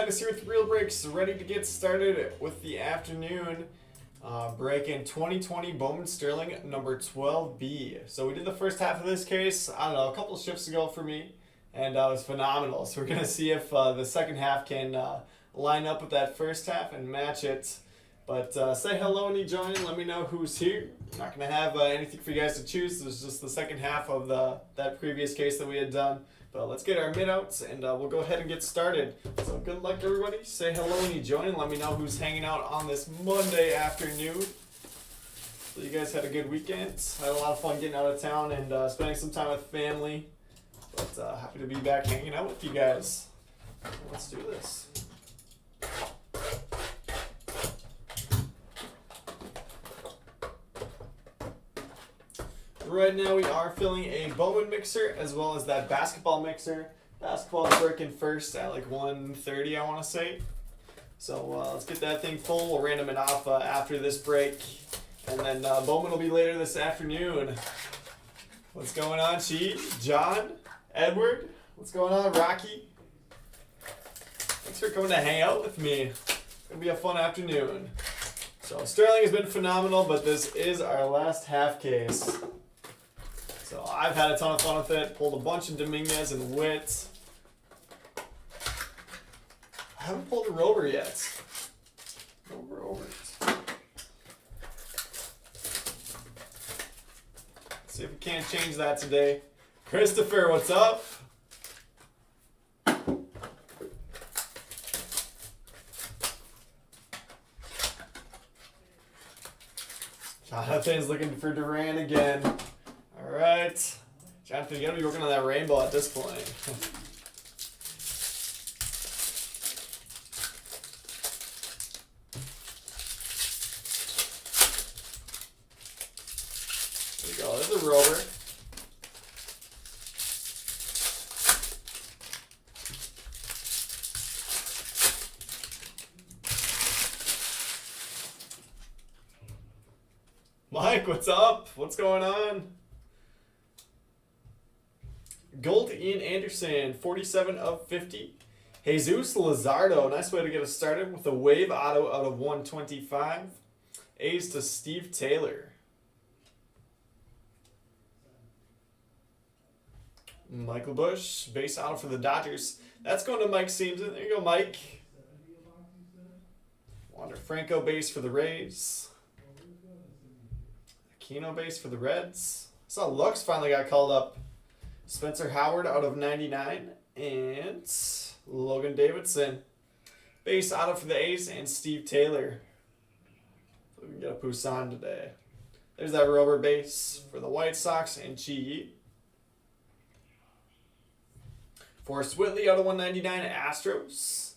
Madness here with Real Breaks, ready to get started with the afternoon break in 2020 Bowman Sterling number 12B. So we did the first half of this case, I don't know, a couple shifts ago for me, and it was phenomenal. So we're going to see if the second half can line up with that first half and match it. But say hello when you join, let me know who's here. I'm not going to have anything for you guys to choose. This is just the second half of that previous case that we had done. But let's get our mid-outs, and we'll go ahead and get started. So good luck, everybody. Say hello when you join, and let me know who's hanging out on this Monday afternoon. So you guys had a good weekend. I had a lot of fun getting out of town and spending some time with family. But happy to be back hanging out with you guys. Let's do this. Right now we are filling a Bowman mixer as well as that basketball mixer. Basketball is working first at like 1:30, I want to say. So let's get that thing full. We'll random it off after this break. And then Bowman will be later this afternoon. What's going on, Chi? John? Edward? What's going on, Rocky? Thanks for coming to hang out with me. It's going to be a fun afternoon. So Sterling has been phenomenal, but this is our last half case. So I've had a ton of fun with it. Pulled a bunch of Dominguez and Witt. I haven't pulled a Rover yet. No Rovers. See if we can't change that today. Christopher, what's up? Jonathan's looking for Duran again. All right. Jonathan, you gotta be working on that rainbow at this point. There you go. There's a rover. Mike, what's up? What's going on? Gold Ian Anderson, 47 of 50. Jesus Luzardo, nice way to get us started with a wave auto out of 125. A's to Steve Taylor. Michael Bush, base auto for the Dodgers. That's going to Mike Seamson. There you go, Mike. Wander Franco, base for the Rays. Aquino, base for the Reds. I saw Lux finally got called up. Spencer Howard out of 99, and Logan Davidson. Base auto for the A's, and Steve Taylor. So we can get a Poussin today. There's that Rover base for the White Sox, and Chi. Forrest Whitley out of 199, Astros.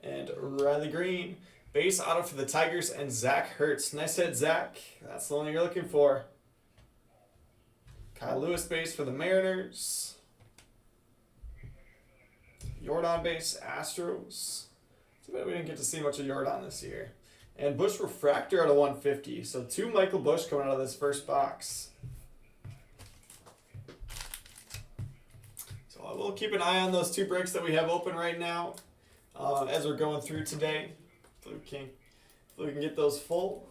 And Riley Green. Base auto for the Tigers, and Zach Hertz. Nice hit, Zach. That's the one you're looking for. Kyle Lewis base for the Mariners. Jordan base, Astros. Too bad we didn't get to see much of Jordan this year. And Bush refractor out of 150. So 2 Michael Bush coming out of this first box. So I will keep an eye on those 2 breaks that we have open right now as we're going through today. Hopefully we can get those full.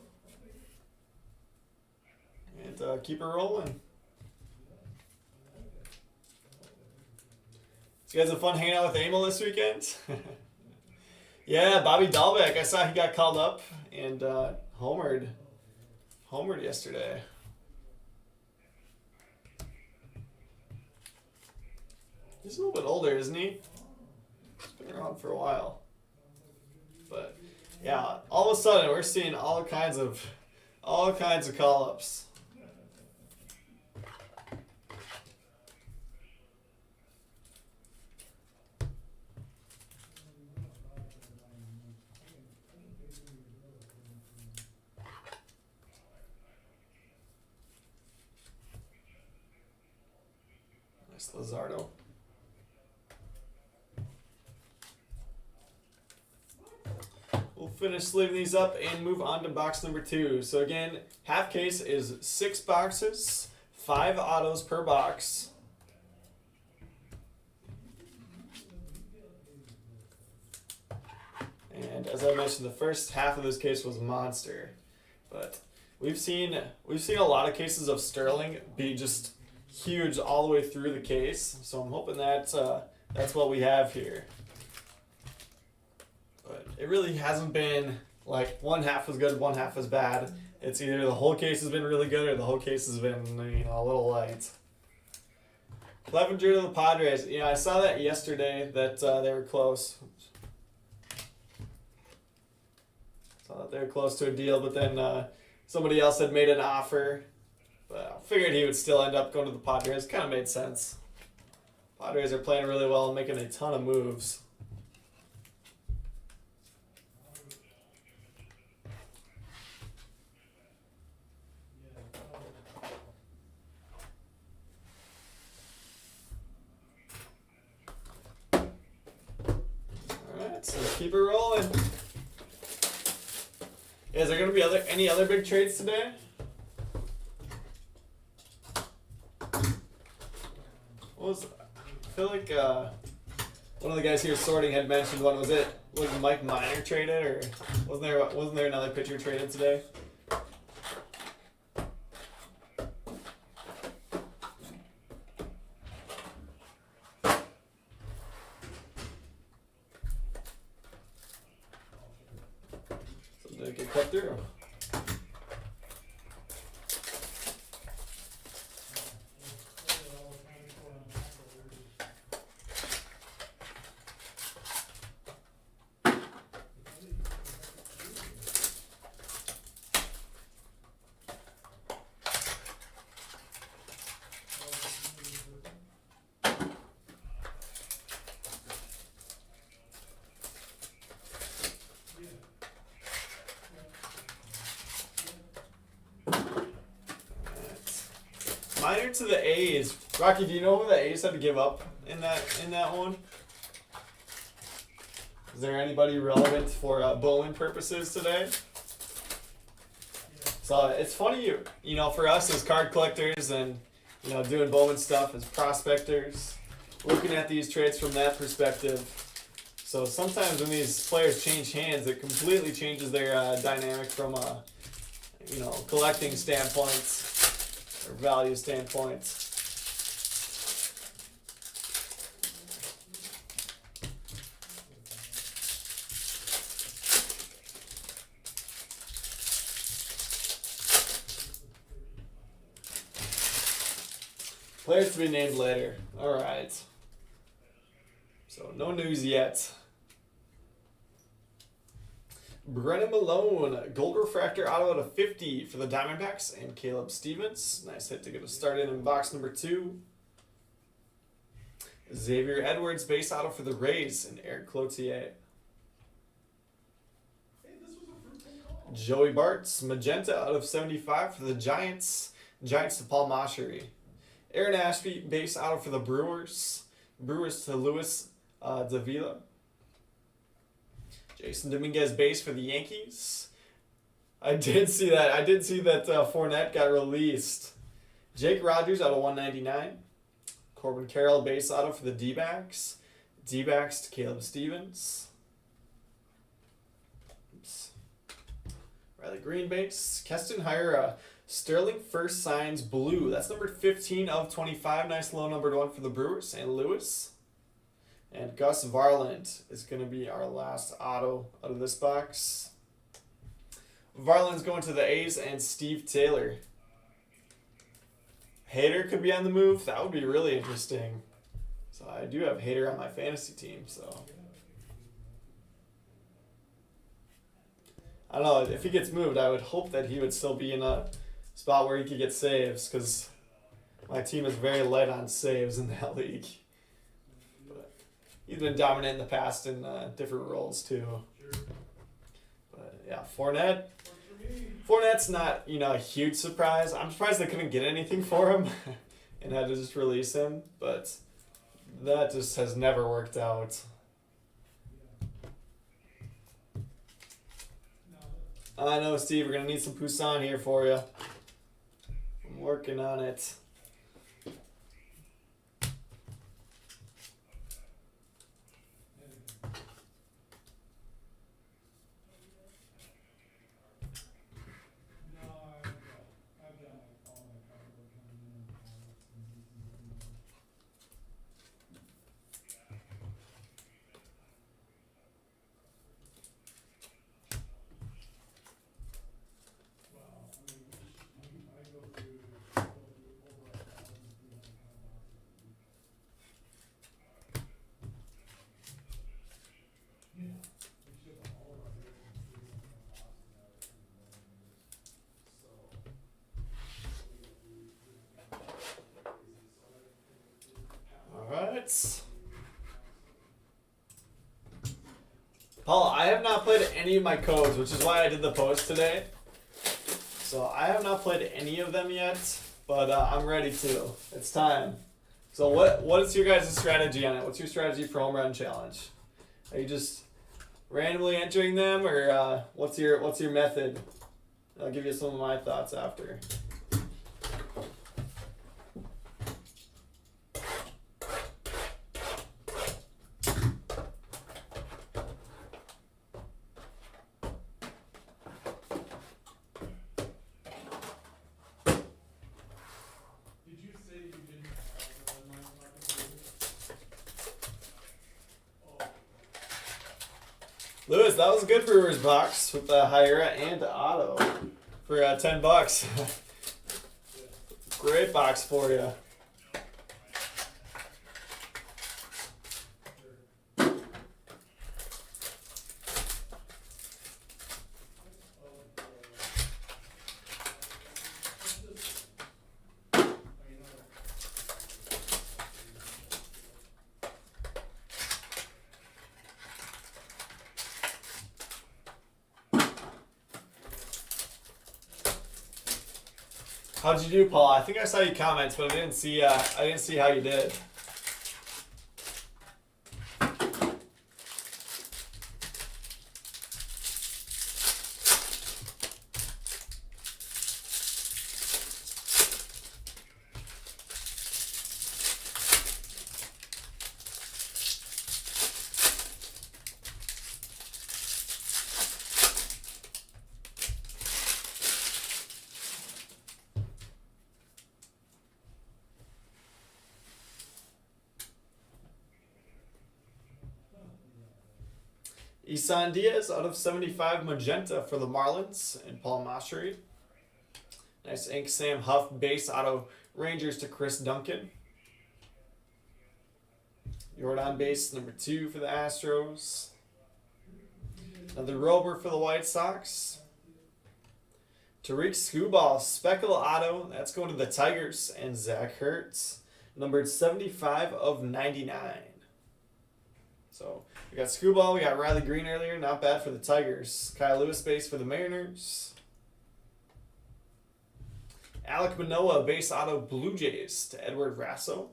And keep it rolling. So you guys have fun hanging out with Emil this weekend? Yeah, Bobby Dahlbeck. I saw he got called up and homered yesterday. He's a little bit older, isn't he? He's been around for a while. But yeah, all of a sudden we're seeing all kinds of call-ups. Nice Luzardo. We'll finish sleeving these up and move on to box number 2. So again, half case is 6 boxes, 5 autos per box. And as I mentioned, the first half of this case was monster. But we've seen a lot of cases of Sterling be just huge all the way through the case. So I'm hoping that that's what we have here. But it really hasn't been like one half was good, one half was bad. It's either the whole case has been really good or the whole case has been, a little light. Clevenger to the Padres. I saw that yesterday that they were close. Saw that they were close to a deal, but then somebody else had made an offer. But I figured he would still end up going to the Padres. Kind of made sense. Padres are playing really well and making a ton of moves. So keep it rolling. Is there going to be any other big trades today? I feel like one of the guys here sorting had mentioned one. Was Mike Minor traded, or wasn't there another pitcher traded today? Get cut through. Minor to the A's. Rocky, do you know who the A's had to give up in that one? Is there anybody relevant for Bowman purposes today? So it's funny, for us as card collectors and doing Bowman stuff as prospectors, looking at these trades from that perspective. So sometimes when these players change hands, it completely changes their dynamic from a collecting standpoint. Or value standpoints. Players to be named later. Alright. So no news yet. Brennan Malone, gold refractor auto to 50 for the Diamondbacks, and Caleb Stevens. Nice hit to get us started in box number 2. Xavier Edwards, base auto for the Rays, and Eric Cloutier. Joey Bartz, magenta out of 75 for the Giants. Giants to Paul Moschery. Aaron Ashby, base auto for the Brewers. Brewers to Luis Davila. Jason Dominguez base for the Yankees. I did see that Fournette got released. Jake Rogers out of 199. Corbin Carroll base auto for the D-backs. D-backs to Caleb Stevens. Oops. Riley Green base. Keston Hire, Sterling first signs blue. That's number 15 of 25. Nice low numbered one for the Brewers. St. Louis. And Gus Varland is going to be our last auto out of this box. Varland's going to the A's, and Steve Taylor. Hader could be on the move. That would be really interesting. So I do have Hader on my fantasy team. So I don't know. If he gets moved, I would hope that he would still be in a spot where he could get saves, because my team is very light on saves in that league. He's been dominant in the past in different roles too. But yeah, Fournette's not a huge surprise. I'm surprised they couldn't get anything for him and had to just release him. But that just has never worked out. I know, Steve. We're gonna need some Poussin here for you. I'm working on it. right. Paul, I have not played any of my codes, which is why I did the post today. So I have not played any of them yet, but I'm ready to. It's time. So what is your guys' strategy on it? What's your strategy for home run challenge? Are you just randomly entering them, or what's your method? I'll give you some of my thoughts after. Lewis, that was a good Brewers box with the Hyera and Auto for $10. Great box for you. How'd you do, Paul? I think I saw your comments, but I didn't see how you did. Isan Diaz out of 75 magenta for the Marlins and Paul Massery. Nice ink Sam Huff base auto Rangers to Chris Duncan. Jordan base number 2 for the Astros. Another Rober for the White Sox. Tariq Skubal speckle auto. That's going to the Tigers and Zach Hertz. Numbered 75 of 99. So we got Screwball, we got Riley Green earlier, not bad for the Tigers. Kyle Lewis base for the Mariners. Alek Manoah base auto Blue Jays to Edward Rasso.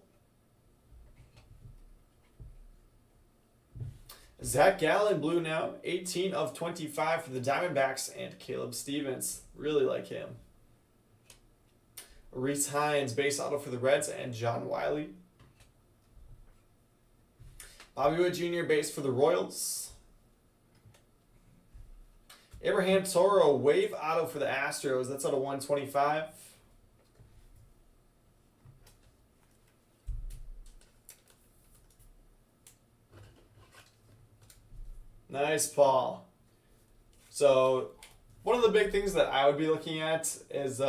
Zach Gallen blue now, 18 of 25 for the Diamondbacks and Caleb Stevens. Really like him. Reese Hines base auto for the Reds and John Wiley. Bobby Wood Jr. base for the Royals. Abraham Toro wave auto for the Astros. That's out of 125. Nice, Paul. So one of the big things that I would be looking at is,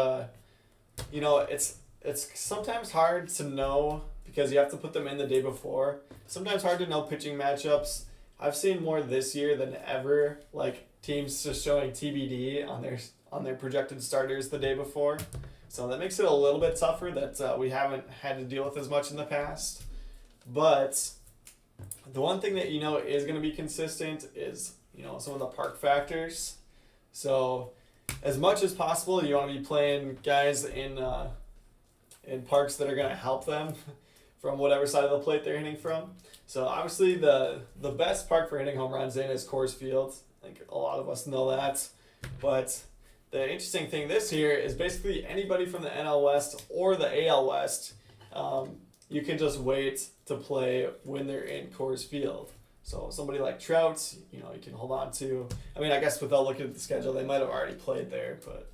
it's sometimes hard to know because you have to put them in the day before. Sometimes hard to know pitching matchups. I've seen more this year than ever, like teams just showing TBD on their projected starters the day before. So that makes it a little bit tougher that we haven't had to deal with as much in the past. But the one thing that is going to be consistent is some of the park factors. So as much as possible, you want to be playing guys in parks that are going to help them from whatever side of the plate they're hitting from. So obviously the best park for hitting home runs in is Coors Field. I think a lot of us know that. But the interesting thing this year is basically anybody from the NL West or the AL West, you can just wait to play when they're in Coors Field. So somebody like Trout, you can hold on to. I mean, I guess without looking at the schedule, they might have already played there, but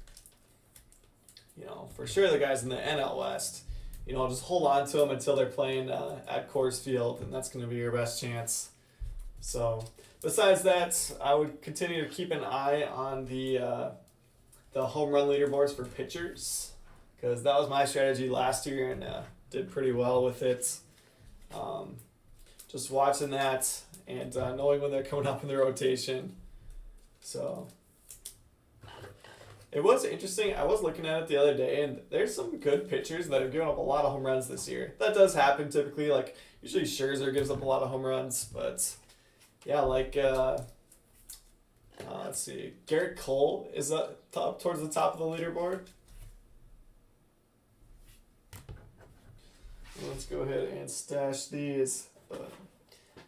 for sure the guys in the NL West, just hold on to them until they're playing at Coors Field, and that's going to be your best chance. So besides that, I would continue to keep an eye on the home run leaderboards for pitchers, because that was my strategy last year and did pretty well with it. Just watching that and knowing when they're coming up in the rotation. So It was interesting. I was looking at it the other day, and there's some good pitchers that have given up a lot of home runs this year. That does happen typically. Like usually Scherzer gives up a lot of home runs, but yeah, like let's see, Garrett Cole is up towards the top of the leaderboard. Let's go ahead and stash these. But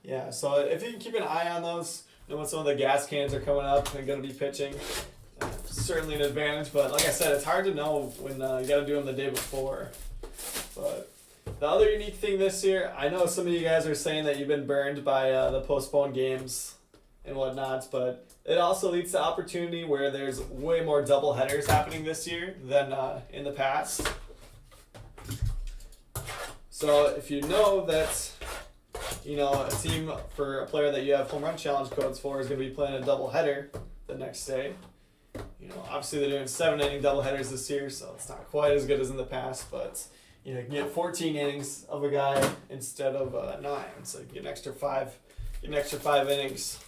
yeah, so if you can keep an eye on those, you know when some of the gas cans are coming up and going to be pitching. Certainly an advantage, but like I said, it's hard to know when you got to do them the day before. But the other unique thing this year, I know some of you guys are saying that you've been burned by the postponed games and whatnot, but it also leads to opportunity where there's way more double headers happening this year than in the past. So if you know that a team for a player that you have home run challenge codes for is going to be playing a double header the next day. Obviously they're doing 7-inning doubleheaders this year, so it's not quite as good as in the past, but you can get 14 innings of a guy instead of 9, so you get an extra 5 innings.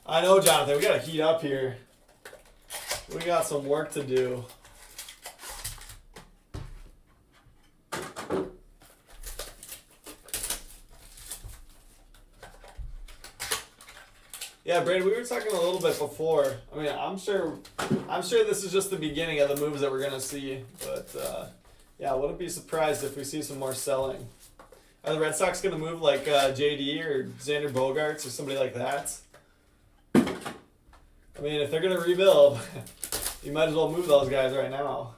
I know, Jonathan, we got to heat up here. We got some work to do. Yeah, Brad, we were talking a little bit before. I mean, I'm sure this is just the beginning of the moves that we're gonna see. But yeah, wouldn't be surprised if we see some more selling. Are the Red Sox gonna move like JD or Xander Bogaerts or somebody like that? I mean, if they're gonna rebuild, you might as well move those guys right now.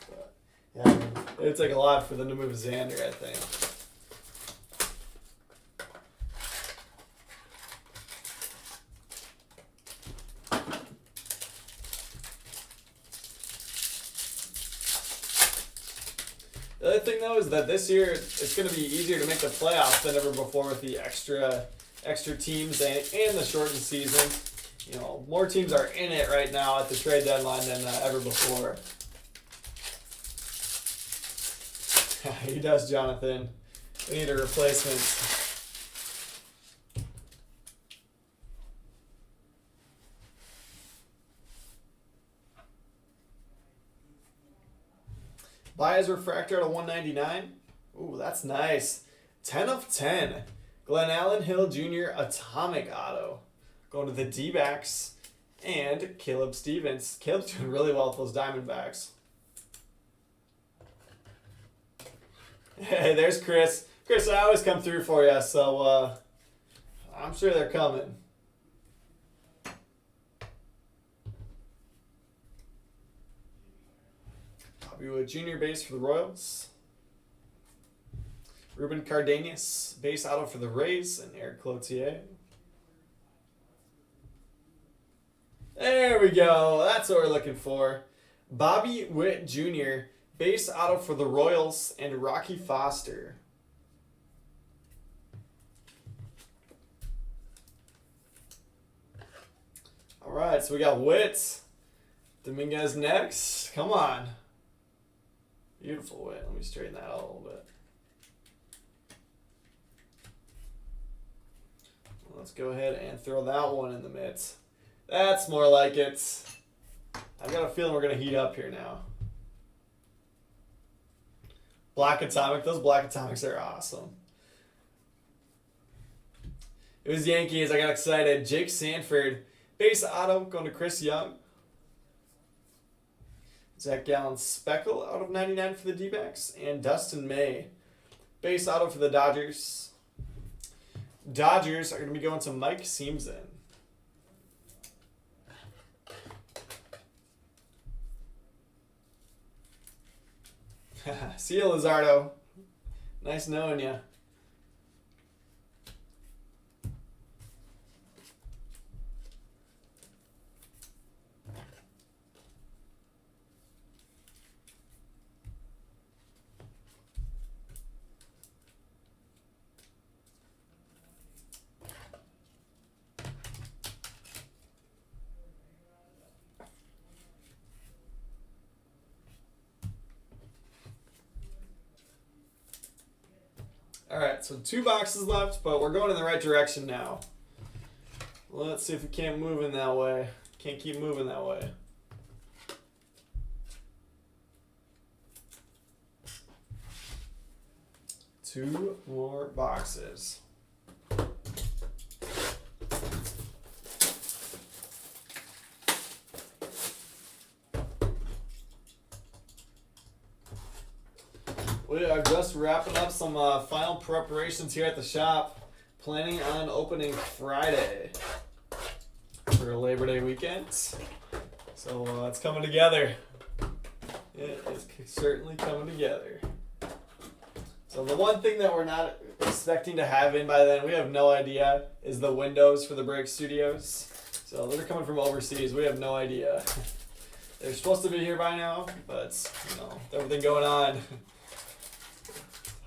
But, yeah, I mean, it would take a lot for them to move Xander, I think. The other thing, though, is that this year it's going to be easier to make the playoffs than ever before with the extra teams and the shortened season. More teams are in it right now at the trade deadline than ever before. He does, Jonathan. We need a replacement. Baez refractor out of 199. Ooh, that's nice. 10 of 10. Glenn Allen Hill Jr. Atomic Auto. Going to the D-backs. And Caleb Stevens. Caleb's doing really well with those Diamondbacks. Hey, there's Chris. Chris, I always come through for you, so I'm sure they're coming. With junior base for the Royals. Ruben Cardenas, base auto for the Rays, and Eric Cloutier. There we go. That's what we're looking for. Bobby Witt Jr., base auto for the Royals, and Rocky Foster. All right, so we got Witt. Dominguez next. Come on. Beautiful Witt. Let me straighten that out a little bit. Let's go ahead and throw that one in the mitts. That's more like it. I've got a feeling we're going to heat up here now. Black Atomic. Those Black Atomics are awesome. It was Yankees. I got excited. Jake Sanford. Base auto going to Chris Young. Zach Gallen Speckle out of 99 for the D-backs. And Dustin May. Base auto for the Dodgers. Dodgers are going to be going to Mike Siemsen. See you, Lizardo. Nice knowing you. All right, so 2 boxes left, but we're going in the right direction now. Let's see if we can't move in that way. Can't keep moving that way. Two more boxes. We are just wrapping up some final preparations here at the shop. Planning on opening Friday for Labor Day weekend. So it's coming together. It is certainly coming together. So the one thing that we're not expecting to have in by then, we have no idea, is the windows for the Break Studios. So they're coming from overseas. We have no idea. They're supposed to be here by now, but you know, with everything going on,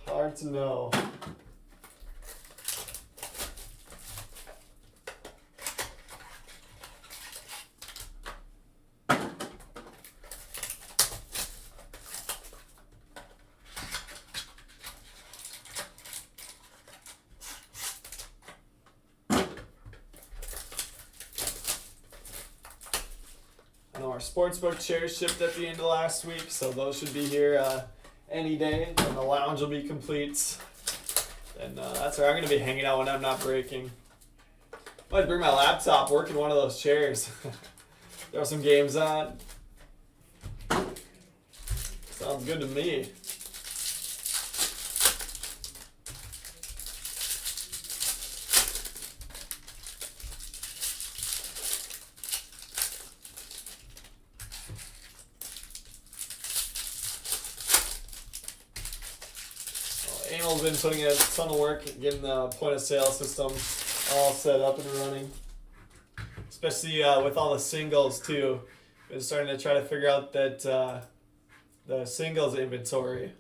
hard to know. Our sportsbook chairs shipped at the end of last week, so those should be here any day, and the lounge will be complete. And that's where I'm going to be hanging out when I'm not breaking. Might bring my laptop, work in one of those chairs. Throw some games on. Sounds good to me. Anil's been putting in a ton of work getting the point of sale system all set up and running. Especially with all the singles too. Been starting to try to figure out that the singles inventory.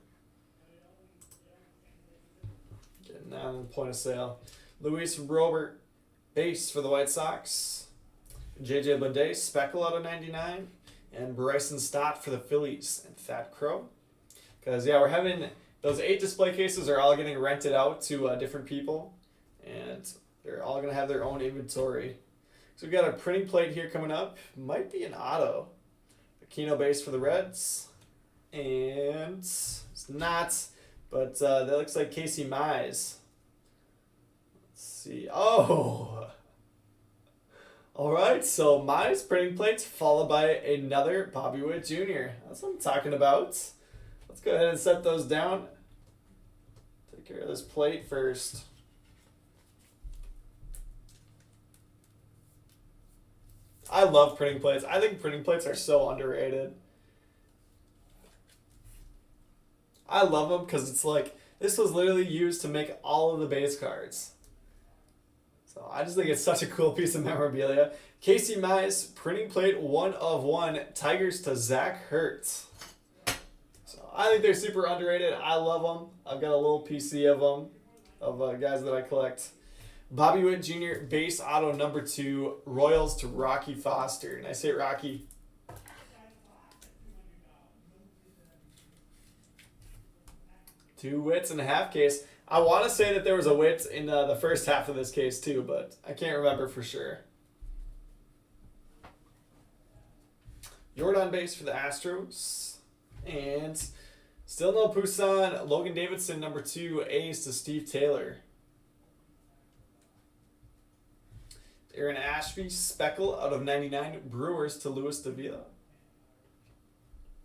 Getting on the point of sale. Luis Robert base for the White Sox. JJ Bleday speckle out of 99. And Bryson Stott for the Phillies and Fat Crow. Because yeah, we're having those 8 display cases are all getting rented out to different people, and they're all going to have their own inventory. So we've got a printing plate here coming up. Might be an auto. Aquino base for the Reds. And it's not, but that looks like Casey Mize. Let's see. Oh! All right, so Mize printing plates followed by another Bobby Witt Jr. That's what I'm talking about. Let's go ahead and set those down. Take care of this plate first. I love printing plates. I think printing plates are so underrated. I love them because it's like, this was literally used to make all of the base cards. So I just think it's such a cool piece of memorabilia. Casey Mize, printing plate 1/1, Tigers to Zach Hertz. I think they're super underrated. I love them. I've got a little PC of them, of guys that I collect. Bobby Witt Jr. base auto number 2, Royals to Rocky Foster. Nice hit, Rocky. Two Wits in a half case. I want to say that there was a Wit in the first half of this case too, but I can't remember for sure. Jordan base for the Astros. And still no Poussin. Logan Davidson, number 2, ace to Steve Taylor. Aaron Ashby, speckle out of 99, Brewers to Luis Davila.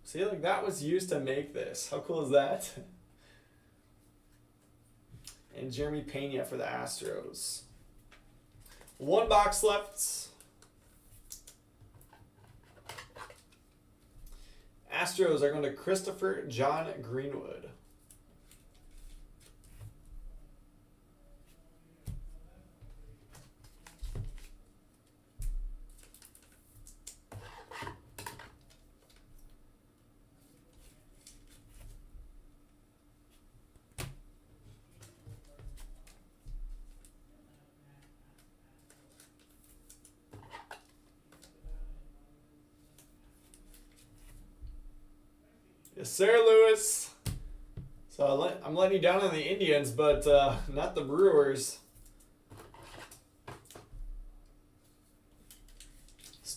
See, like that was used to make this. How cool is that? And Jeremy Pena for the Astros. One box left. Astros are going to Christopher John Greenwood. Yes, sir, Lewis. So I'm letting you down on the Indians, but not the Brewers.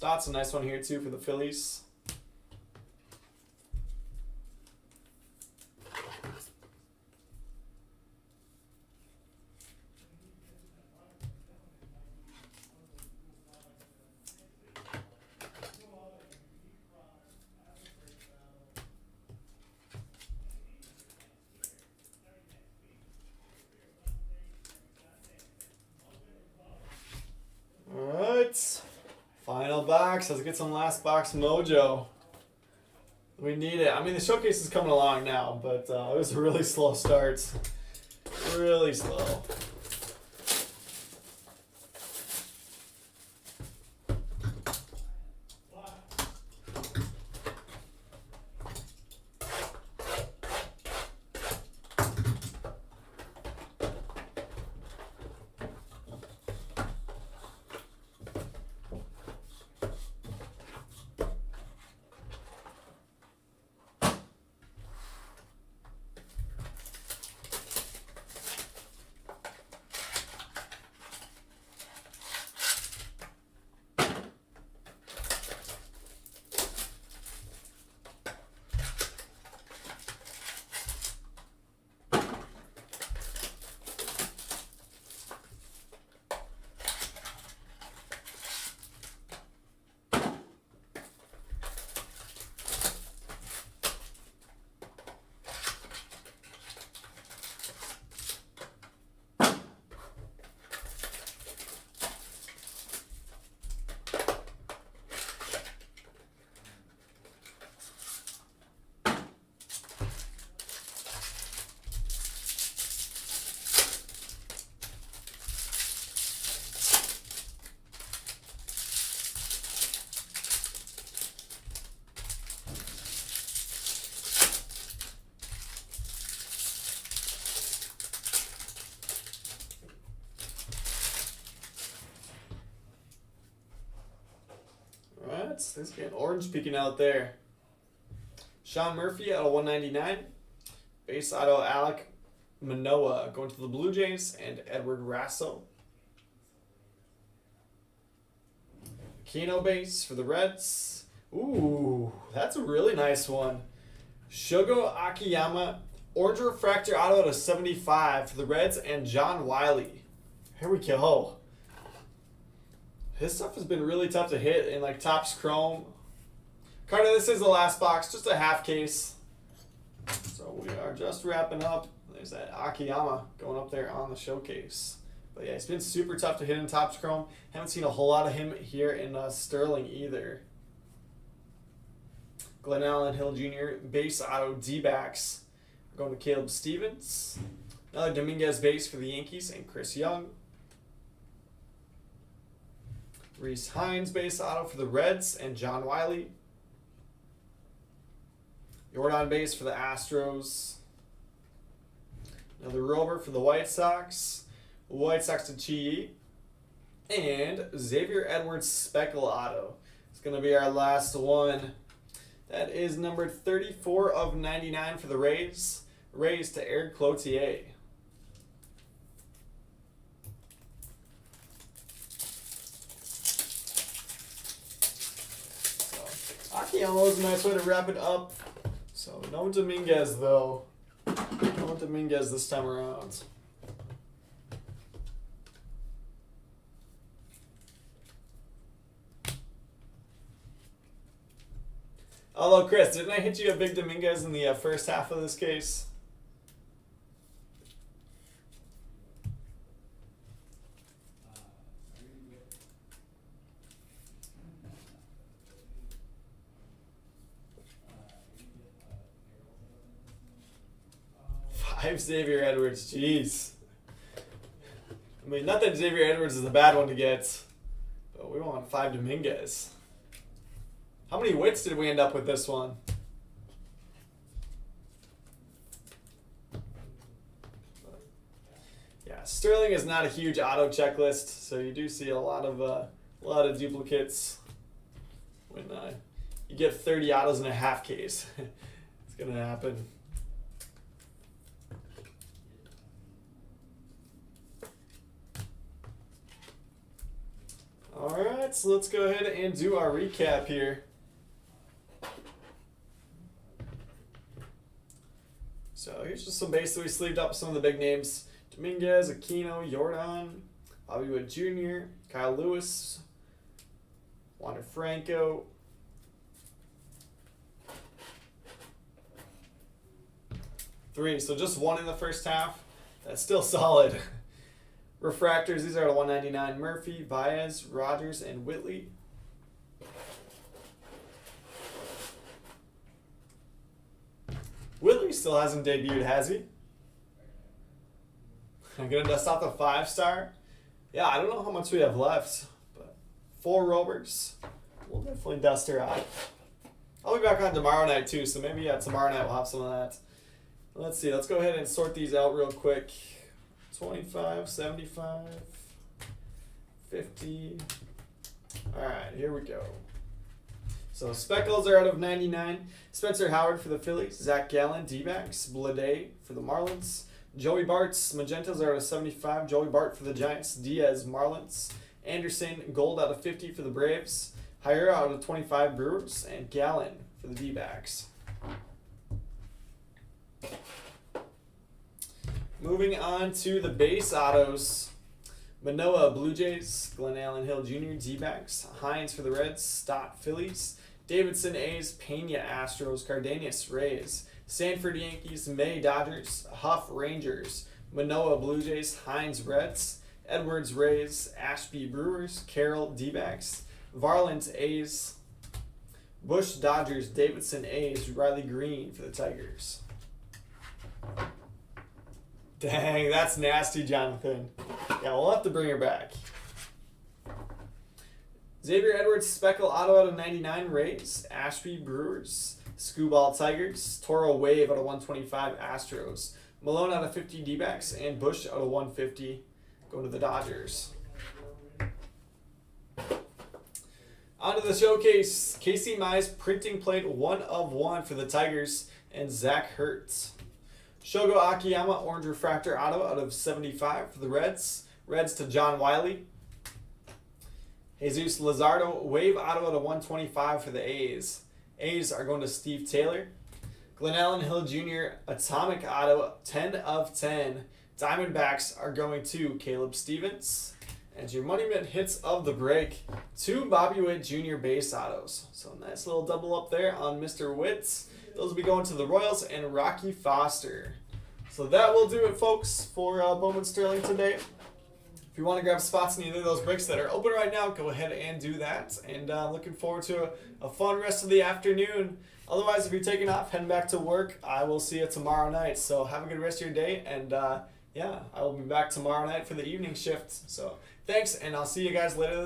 Stott's a nice one here too for the Phillies. Alright. Final box. Let's get some last box mojo. We need it. I mean, the showcase is coming along now, but it was a really slow start. Really slow. Let's get an orange peeking out there. Sean Murphy out of 199. Base auto Alec Manoah going to the Blue Jays, and Edward Rasso. Keno base for the Reds. Ooh, that's a really nice one. Shogo Akiyama, orange refractor auto out of 75 for the Reds, and John Wiley. Here we go. His stuff has been really tough to hit in like Topps Chrome. Carter, this is the last box, just a half case. So we are just wrapping up. There's that Akiyama going up there on the showcase. But yeah, it's been super tough to hit in Topps Chrome. Haven't seen a whole lot of him here in Sterling either. Glenn Allen Hill Jr. base auto D-backs. Going to Caleb Stevens. Another Dominguez base for the Yankees and Chris Young. Reese Hines base auto for the Reds and John Wiley. Jordan base for the Astros. Another Rover for the White Sox. White Sox to Chi. And Xavier Edwards Speckle auto. It's going to be our last one. That is numbered 34 of 99 for the Rays. Rays to Eric Cloutier. Akiyama was a nice way to wrap it up. So no Dominguez though. No Dominguez this time around. Although Chris, didn't I hit you a big Dominguez in the first half of this case? Five Xavier Edwards, jeez. I mean, not that Xavier Edwards is a bad one to get, but we want 5 Dominguez. How many wits did we end up with this one? Yeah, Sterling is not a huge auto checklist, so you do see a lot of duplicates when you get 30 autos in a half case. It's gonna happen. All right. Alright, so let's go ahead and do our recap here. So here's just some base that we sleeved up some of the big names. Dominguez, Aquino, Jordan, Bobby Wood Jr., Kyle Lewis, Wander Franco, three. So just one in the first half. That's still solid. Refractors, these are to 199. Murphy, Baez, Rogers, and Whitley. Whitley still hasn't debuted, has he? I'm going to dust off the 5-star. Yeah, I don't know how much we have left, but 4 rovers. We'll definitely dust her off. I'll be back on tomorrow night too, so maybe tomorrow night we'll have some of that. Let's see, let's go ahead and sort these out real quick. 25, 75, 50. Alright, here we go. So Speckles are out of 99. Spencer Howard for the Phillies. Zach Gallen, D-backs. Blade for the Marlins. Joey Bart's Magentas are out of 75. Joey Bart for the Giants. Diaz, Marlins. Anderson, gold out of 50 for the Braves. Hira out of 25, Brewers. And Gallen for the D-backs. Moving on to the base autos. Manoah, Blue Jays. Glenn Allen Hill Jr., D-backs. Hines for the Reds. Stott, Phillies. Davidson, A's. Pena, Astros. Cardenas, Rays. Sanford, Yankees. May, Dodgers. Huff, Rangers. Manoah, Blue Jays. Hines, Reds. Edwards, Rays. Ashby, Brewers. Carroll, D-backs. Varland, A's. Bush, Dodgers. Davidson, A's. Riley Green for the Tigers. Dang, that's nasty, Jonathan. Yeah, we'll have to bring her back. Xavier Edwards, Speckle, auto out of 99, Rays. Ashby, Brewers. Scooball, Tigers. Toro, Wave out of 125, Astros. Malone out of 50, D-backs. And Bush out of 150, going to the Dodgers. On to the showcase. Casey Mize, printing plate 1 of 1 for the Tigers. And Zach Hertz. Shogo Akiyama, orange refractor auto out of 75 for the Reds. Reds to John Wiley. Jesus Luzardo, wave auto out of 125 for the A's. A's are going to Steve Taylor. Glenn Allen Hill Jr., atomic auto, 10 of 10. Diamondbacks are going to Caleb Stevens. And your Money Mint hits of the break, 2 Bobby Witt Jr. base autos. So nice little double up there on Mr. Witt. Those will be going to the Royals and Rocky Foster. So that will do it, folks, for Bowman Sterling today. If you want to grab spots in either of those breaks that are open right now, go ahead and do that. And looking forward to a fun rest of the afternoon. Otherwise, if you're taking off, heading back to work, I will see you tomorrow night. So have a good rest of your day. And yeah, I will be back tomorrow night for the evening shift. So thanks, and I'll see you guys later this